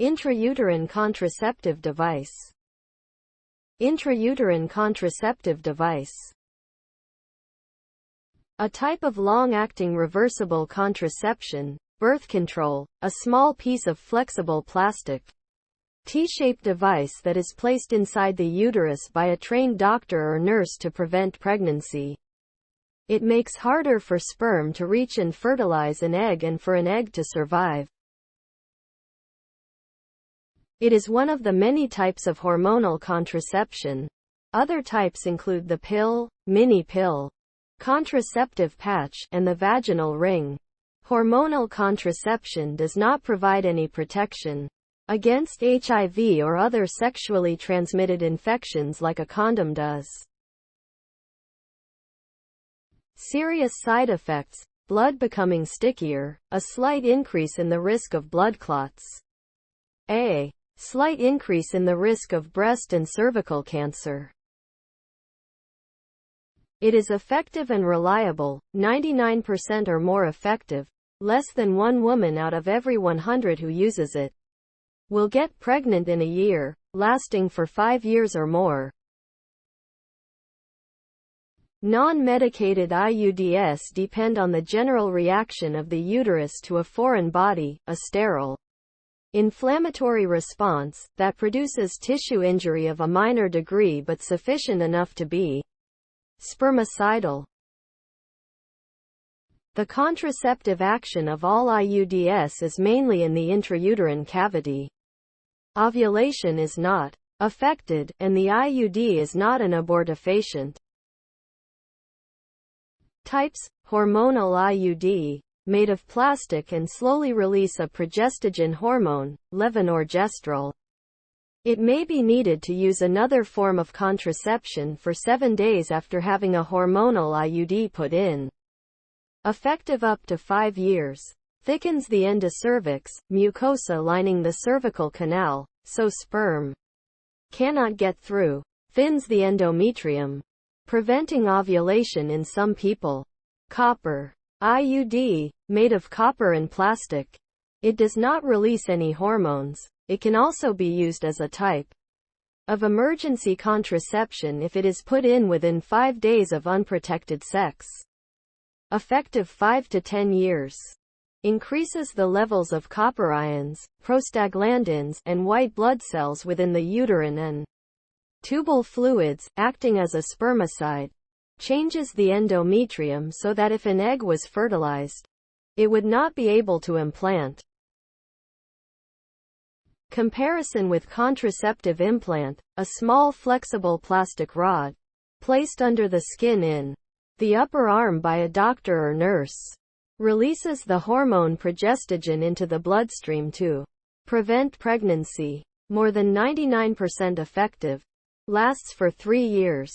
Intrauterine contraceptive device. Intrauterine contraceptive device. A type of long-acting reversible contraception, birth control, a small piece of flexible plastic, T-shaped device that is placed inside the uterus by a trained doctor or nurse to prevent pregnancy. It makes harder for sperm to reach and fertilize an egg and for an egg to survive. It is one of the many types of hormonal contraception. Other types include the pill, mini pill, contraceptive patch, and the vaginal ring. Hormonal contraception does not provide any protection against HIV or other sexually transmitted infections like a condom does. Serious side effects: blood becoming stickier, a slight increase in the risk of blood clots, a slight increase in the risk of breast and cervical cancer. It is effective and reliable, 99% or more effective. Less than 1 woman out of every 100 who uses it will get pregnant in a year, lasting for 5 years or more. Non-medicated IUDs depend on the general reaction of the uterus to a foreign body, a sterile inflammatory response, that produces tissue injury of a minor degree but sufficient enough to be spermicidal. The contraceptive action of all IUDs is mainly in the intrauterine cavity. Ovulation is not affected, and the IUD is not an abortifacient. Types: hormonal IUD, made of plastic and slowly release a progestogen hormone, levonorgestrel. It may be needed to use another form of contraception for 7 days after having a hormonal IUD put in. Effective up to 5 years. Thickens the endocervix, mucosa lining the cervical canal, so sperm cannot get through. Thins the endometrium, preventing ovulation in some people. Copper IUD, made of copper and plastic. It does not release any hormones. It can also be used as a type of emergency contraception if it is put in within 5 days of unprotected sex. Effective 5 to 10 years. Increases the levels of copper ions, prostaglandins, and white blood cells within the uterine and tubal fluids, acting as a spermicide. Changes the endometrium so that if an egg was fertilized, it would not be able to implant. Comparison with contraceptive implant: a small flexible plastic rod placed under the skin in the upper arm by a doctor or nurse releases the hormone progestogen into the bloodstream to prevent pregnancy. More than 99% effective. Lasts for 3 years.